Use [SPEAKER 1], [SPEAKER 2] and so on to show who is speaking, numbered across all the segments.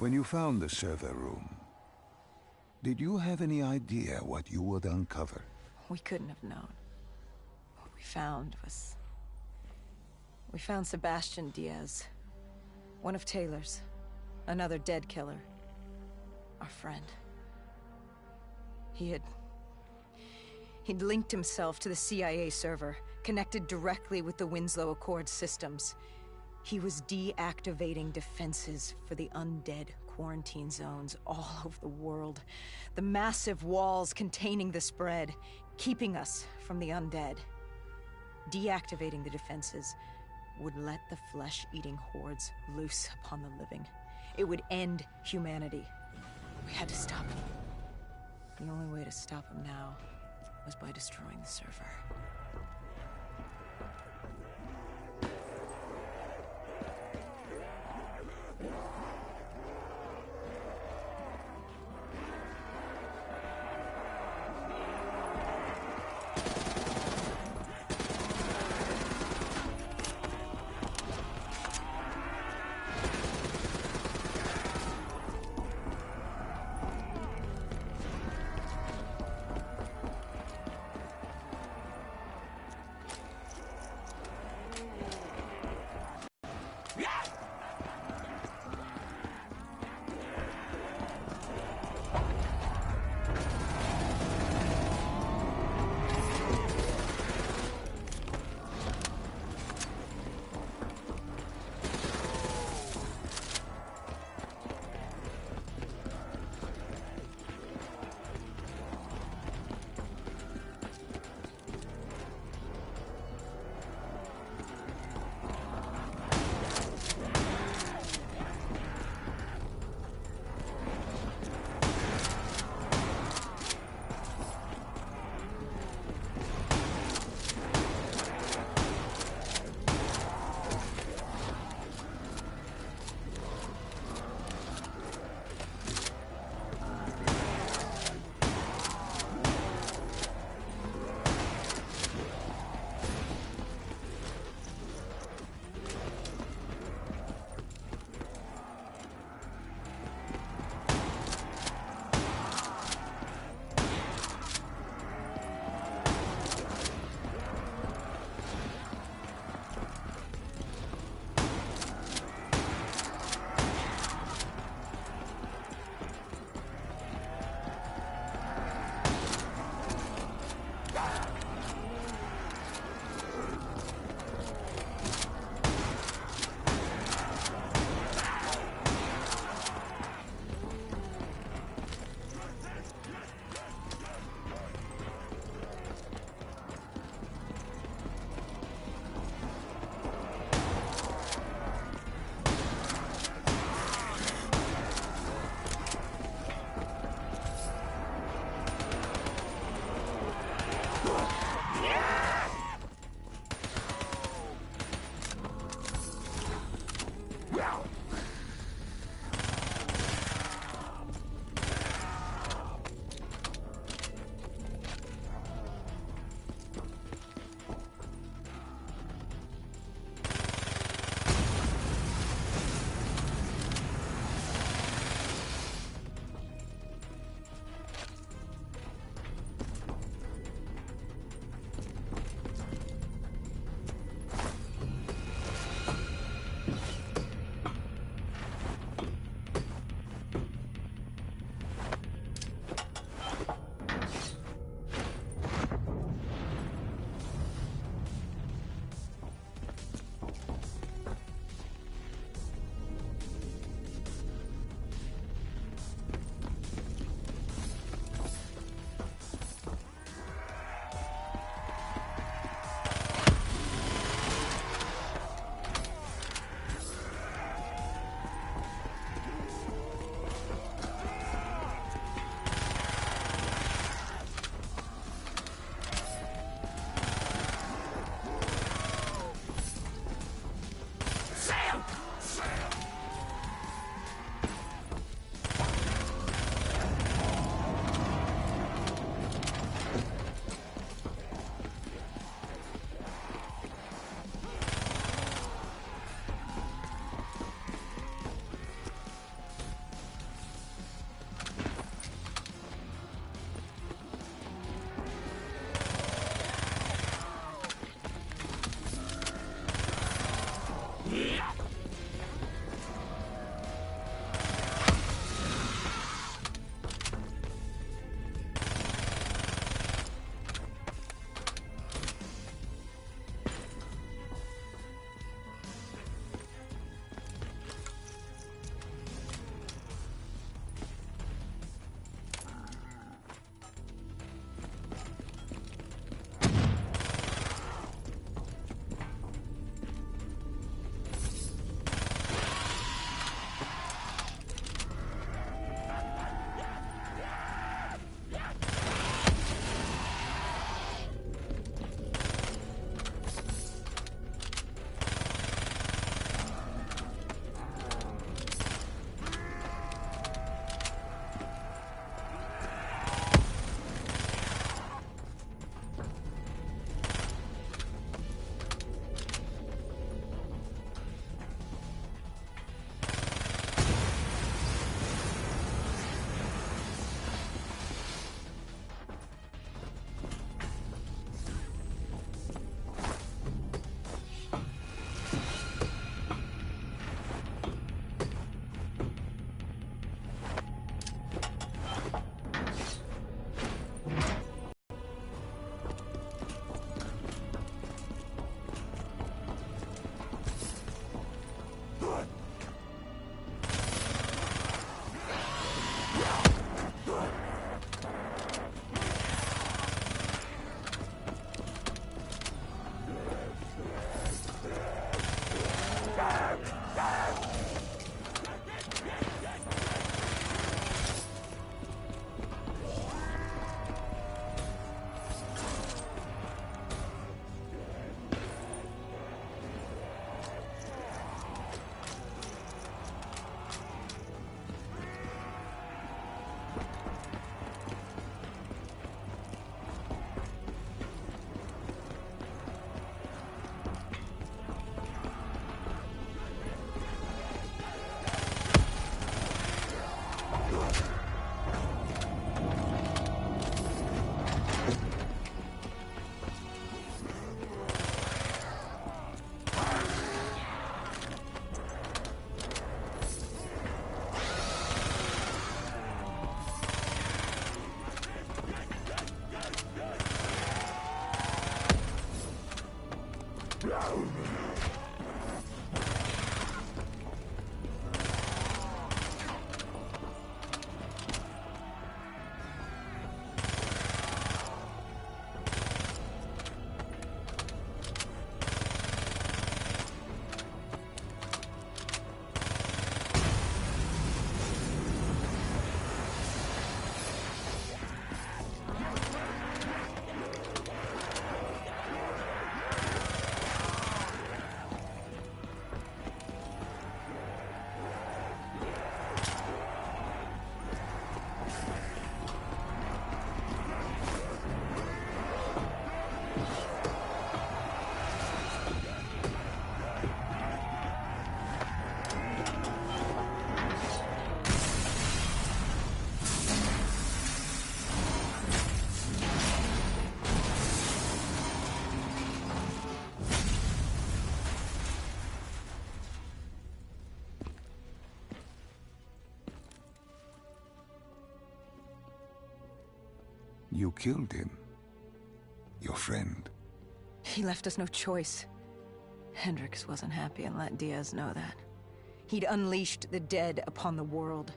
[SPEAKER 1] When you found the server room, did you have any idea what you would uncover?
[SPEAKER 2] We couldn't have known. What we found was... We found Sebastian Diaz. One of Taylor's. Another dead killer. Our friend. He'd linked himself to the CIA server, connected directly with the Winslow Accord systems. He was deactivating defenses for the undead quarantine zones all over the world. The massive walls containing the spread, keeping us from the undead. Deactivating the defenses would let the flesh-eating hordes loose upon the living. It would end humanity. We had to stop him. The only way to stop him now was by destroying the server.
[SPEAKER 1] You killed him. Your friend.
[SPEAKER 2] He left us no choice. Hendricks wasn't happy and let Diaz know that. He'd unleashed the dead upon the world.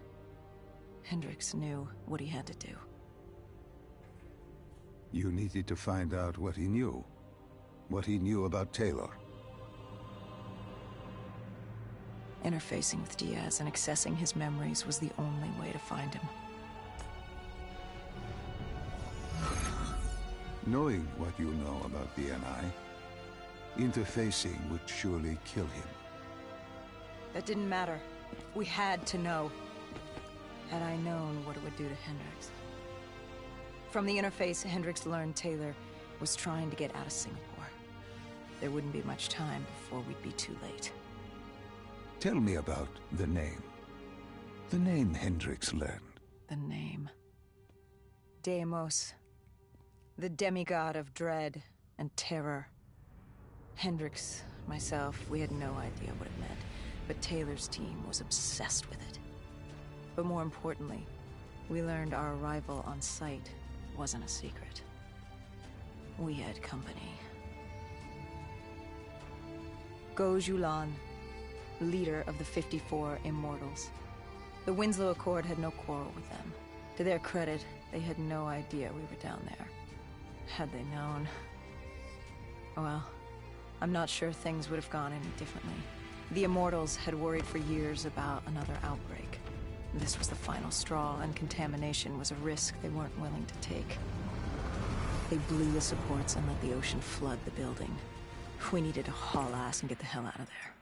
[SPEAKER 2] Hendricks knew what he had to do.
[SPEAKER 1] You needed to find out what he knew. What he knew about Taylor.
[SPEAKER 2] Interfacing with Diaz and accessing his memories was the only way to find him.
[SPEAKER 1] Knowing what you know about BNI, interfacing would surely kill him.
[SPEAKER 2] That didn't matter. We had to know. Had I known what it would do to Hendricks. From the interface, Hendricks learned Taylor was trying to get out of Singapore. There wouldn't be much time before we'd be too late.
[SPEAKER 1] Tell me about the name. The name Hendricks learned.
[SPEAKER 2] The name. Deimos. The demigod of dread and terror. Hendricks, myself, we had no idea what it meant, but Taylor's team was obsessed with it. But more importantly, we learned our arrival on site wasn't a secret. We had company. Go Julan, leader of the 54 Immortals. The Winslow Accord had no quarrel with them. To their credit, they had no idea we were down there. Had they known... well, I'm not sure things would have gone any differently. The Immortals had worried for years about another outbreak. This was the final straw, and contamination was a risk they weren't willing to take. They blew the supports and let the ocean flood the building. We needed to haul ass and get the hell out of there.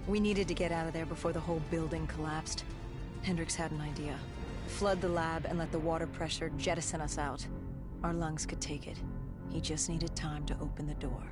[SPEAKER 2] We needed to get out of there before the whole building collapsed. Hendricks had an idea. Flood the lab and let the water pressure jettison us out. Our lungs could take it. He just needed time to open the door.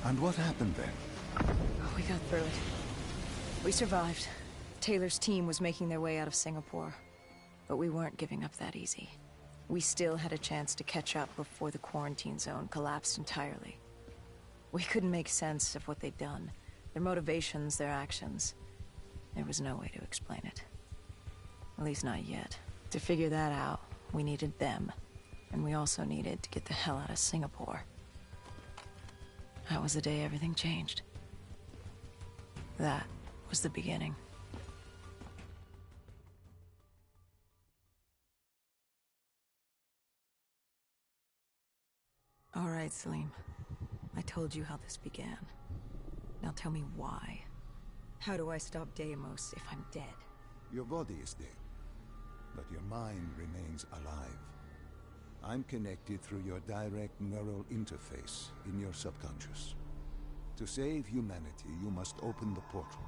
[SPEAKER 1] And what happened then?
[SPEAKER 2] We got through it. We survived. Taylor's team was making their way out of Singapore. But we weren't giving up that easy. We still had a chance to catch up before the quarantine zone collapsed entirely. We couldn't make sense of what they'd done. Their motivations, their actions. There was no way to explain it. At least not yet. To figure that out, we needed them. And we also needed to get the hell out of Singapore. That was the day everything changed. That was the beginning. All right, Salim. I told you how this began. Now tell me why. How do I stop Deimos if I'm dead?
[SPEAKER 1] Your body is dead, but your mind remains alive. I'm connected through your direct neural interface in your subconscious. To save humanity, you must open the portal.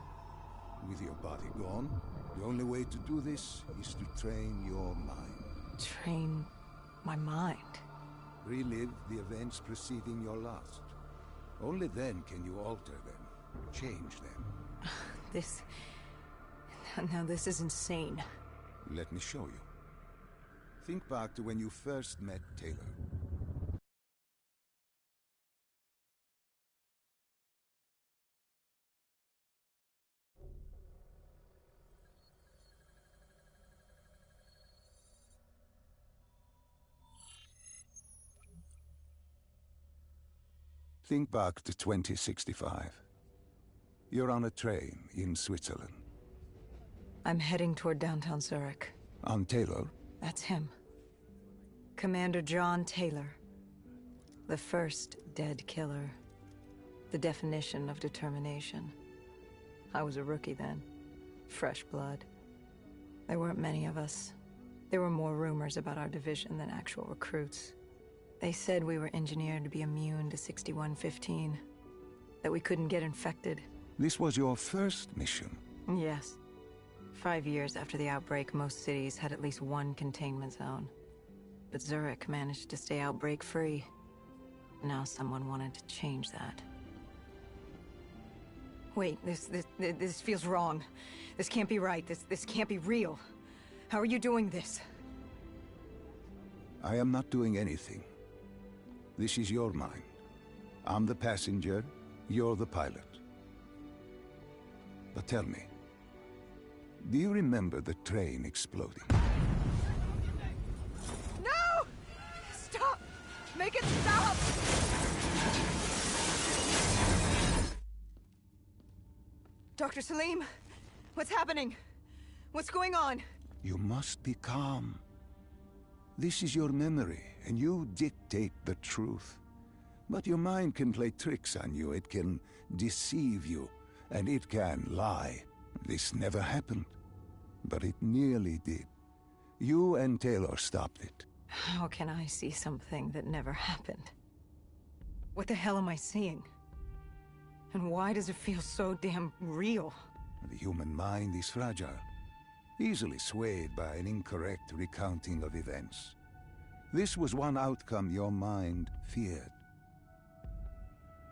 [SPEAKER 1] With your body gone, the only way to do this is to train your mind.
[SPEAKER 2] Train my mind?
[SPEAKER 1] Relive the events preceding your last. Only then can you alter them, change them.
[SPEAKER 2] Now this is insane.
[SPEAKER 1] Let me show you. Think back to when you first met Taylor. Think back to 2065. You're on a train in Switzerland.
[SPEAKER 2] I'm heading toward downtown Zurich.
[SPEAKER 1] On Taylor?
[SPEAKER 2] That's him. Commander John Taylor. The first dead killer. The definition of determination. I was a rookie then. Fresh blood. There weren't many of us. There were more rumors about our division than actual recruits. They said we were engineered to be immune to 6115. That we couldn't get infected.
[SPEAKER 1] This was your first mission?
[SPEAKER 2] Yes. 5 years after the outbreak, most cities had at least one containment zone. But Zurich managed to stay outbreak-free. Now someone wanted to change that. Wait, this feels wrong. This can't be right. This can't be real. How are you doing this?
[SPEAKER 1] I am not doing anything. This is your mind. I'm the passenger, you're the pilot. But tell me, do you remember the train exploding?
[SPEAKER 2] No! Stop! Make it stop! Dr. Salim, what's happening? What's going on?
[SPEAKER 1] You must be calm. This is your memory, and you dictate the truth. But your mind can play tricks on you. It can deceive you, and it can lie. This never happened, but it nearly did. You and Taylor stopped it.
[SPEAKER 2] How can I see something that never happened? What the hell am I seeing? And why does it feel so damn real?
[SPEAKER 1] The human mind is fragile, easily swayed by an incorrect recounting of events. This was one outcome your mind feared.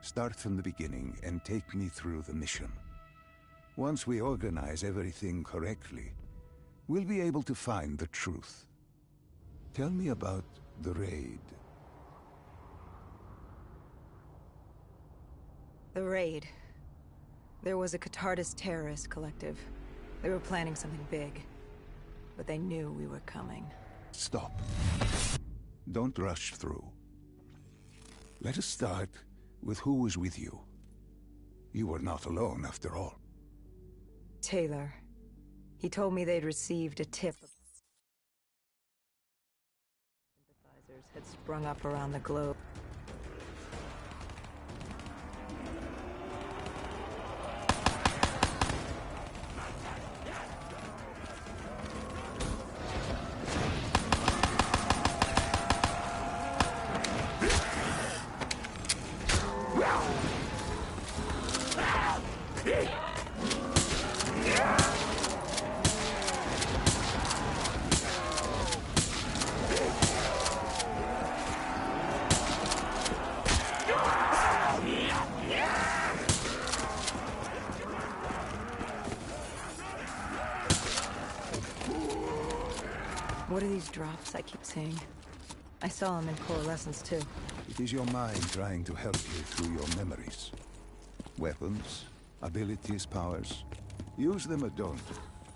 [SPEAKER 1] Start from the beginning and take me through the mission. Once we organize everything correctly, we'll be able to find the truth. Tell me about the raid.
[SPEAKER 2] The raid. There was a Catardist terrorist collective. They were planning something big, but they knew we were coming.
[SPEAKER 1] Stop. Don't rush through. Let us start with who was with you. You were not alone, after all.
[SPEAKER 2] Taylor. He told me they'd received a tip. Sympathizers had sprung up around the globe. What are these drops I keep seeing? I saw them in Coalescence too.
[SPEAKER 1] It is your mind trying to help you through your memories. Weapons, abilities, powers. Use them or don't,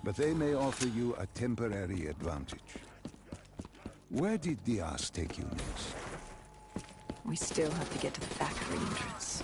[SPEAKER 1] but they may offer you a temporary advantage. Where did Diaz take you next?
[SPEAKER 2] We still have to get to the factory entrance.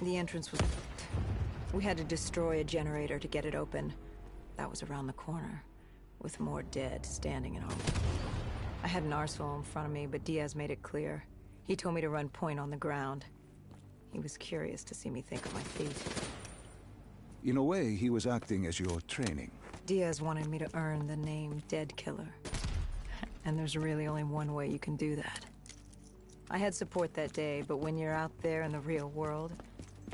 [SPEAKER 2] The entrance was... We had to destroy a generator to get it open. That was around the corner, with more dead standing in our way. I had an arsenal in front of me, but Diaz made it clear. He told me to run point on the ground. He was curious to see me think of my feet.
[SPEAKER 1] In a way, he was acting as your training.
[SPEAKER 2] Diaz wanted me to earn the name Dead Killer. And there's really only one way you can do that. I had support that day, but when you're out there in the real world,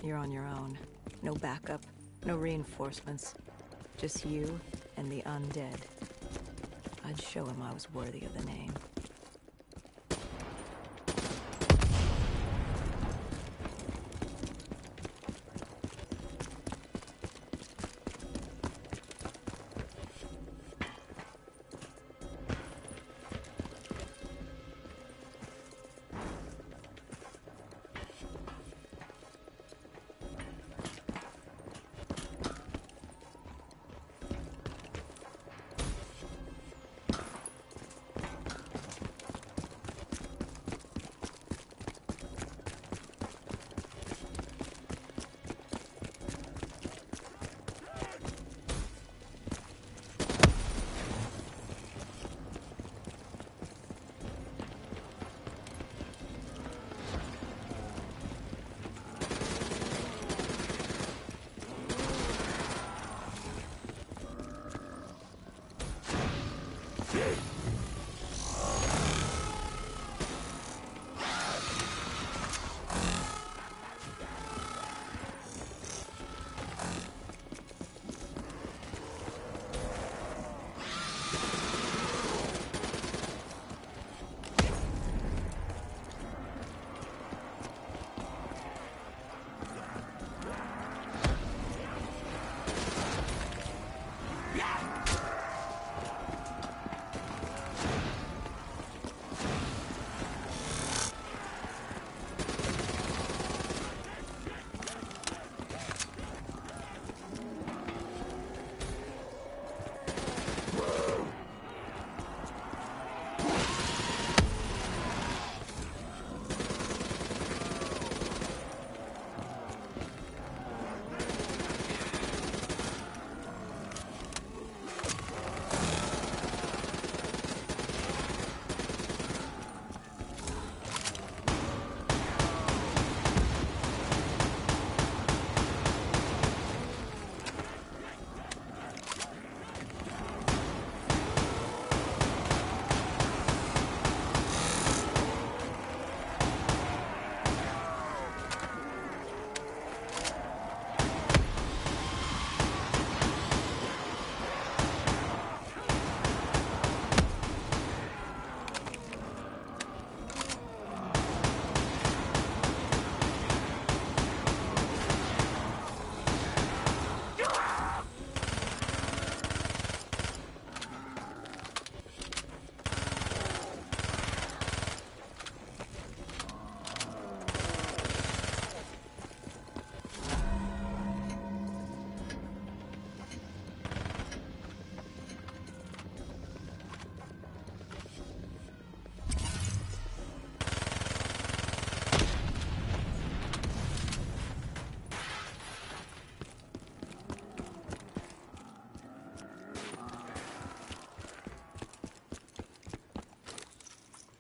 [SPEAKER 2] you're on your own. No backup, no reinforcements. Just you and the undead. I'd show him I was worthy of the name.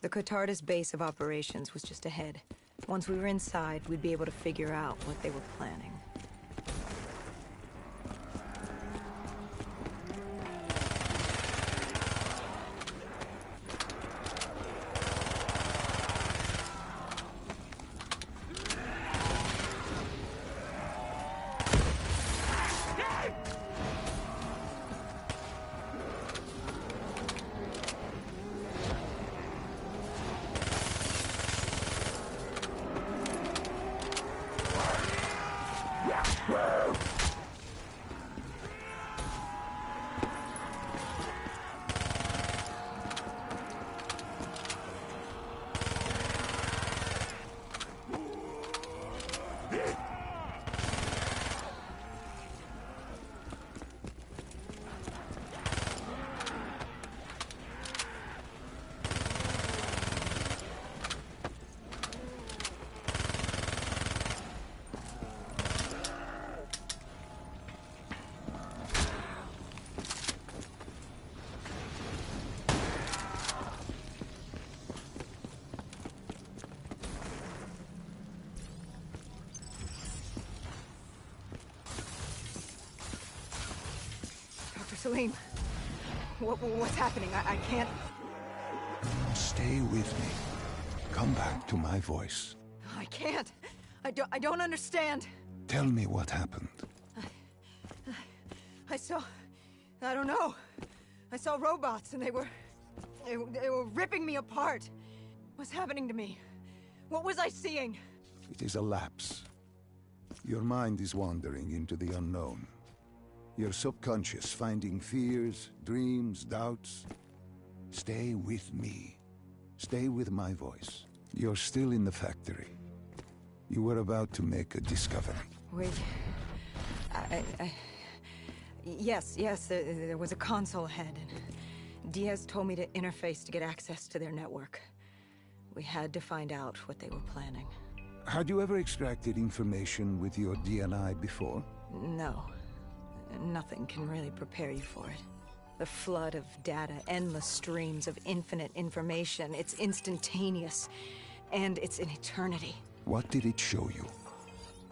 [SPEAKER 2] The Catardis base of operations was just ahead. Once we were inside, we'd be able to figure out what they were planning. Salim, what's happening? I can't...
[SPEAKER 1] Stay with me. Come back to my voice.
[SPEAKER 2] I can't. I don't understand.
[SPEAKER 1] Tell me what happened.
[SPEAKER 2] I saw... I don't know. I saw robots and they were ripping me apart. What's happening to me? What was I seeing?
[SPEAKER 1] It is a lapse. Your mind is wandering into the unknown. Your subconscious finding fears, dreams, doubts. Stay with me. Stay with my voice. You're still in the factory. You were about to make a discovery.
[SPEAKER 2] Wait... Yes, there was a console ahead, and Diaz told me to interface to get access to their network. We had to find out what they were planning.
[SPEAKER 1] Had you ever extracted information with your DNI before?
[SPEAKER 2] No. Nothing can really prepare you for it. The flood of data, endless streams of infinite information, it's instantaneous, and it's an eternity.
[SPEAKER 1] What did it show you?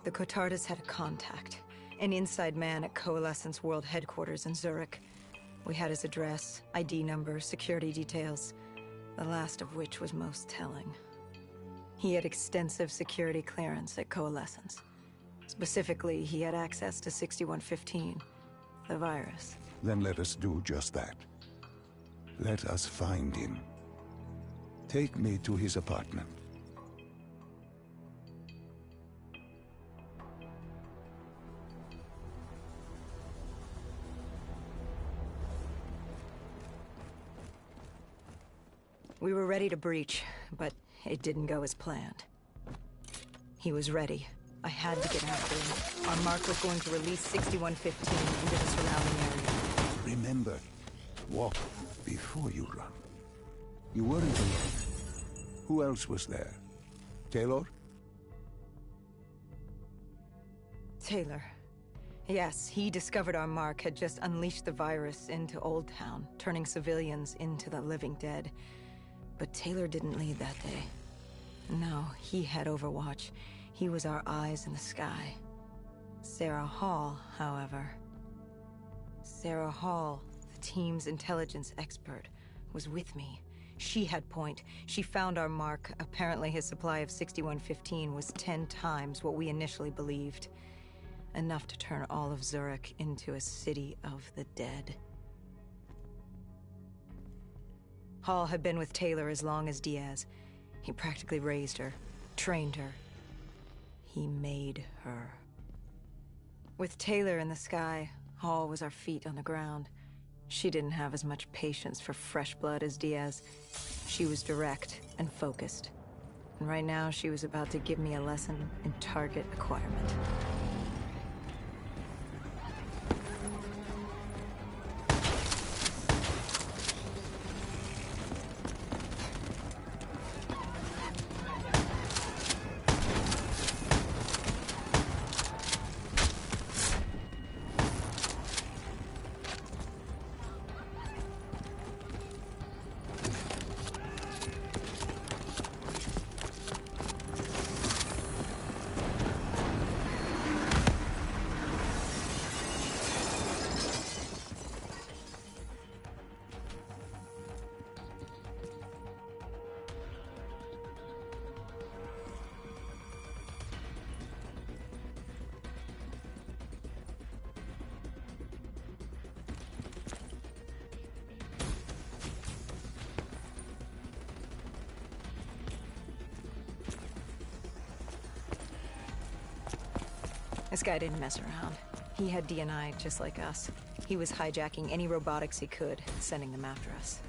[SPEAKER 2] The Cotardas had a contact. An inside man at Coalescence World Headquarters in Zurich. We had his address, ID number, security details, the last of which was most telling. He had extensive security clearance at Coalescence. Specifically, he had access to 6115, the virus.
[SPEAKER 1] Then let us do just that. Let us find him. Take me to his apartment.
[SPEAKER 2] We were ready to breach, but it didn't go as planned. He was ready. I had to get after him. Our mark was going to release 6115 into the surrounding area.
[SPEAKER 1] Remember, walk before you run. You weren't alone. Who else was there? Taylor?
[SPEAKER 2] Taylor. Yes, he discovered our mark had just unleashed the virus into Old Town, turning civilians into the living dead. But Taylor didn't lead that day. No, he had Overwatch. He was our eyes in the sky. Sarah Hall, however... Sarah Hall, the team's intelligence expert, was with me. She had point. She found our mark. Apparently his supply of 6115 was 10 times what we initially believed. Enough to turn all of Zurich into a city of the dead. Hall had been with Taylor as long as Diaz. He practically raised her, trained her. He made her. With Taylor in the sky, Hall was our feet on the ground. She didn't have as much patience for fresh blood as Diaz. She was direct and focused. And right now, she was about to give me a lesson in target acquirement. This guy didn't mess around. He had DNI just like us. He was hijacking any robotics he could, sending them after us.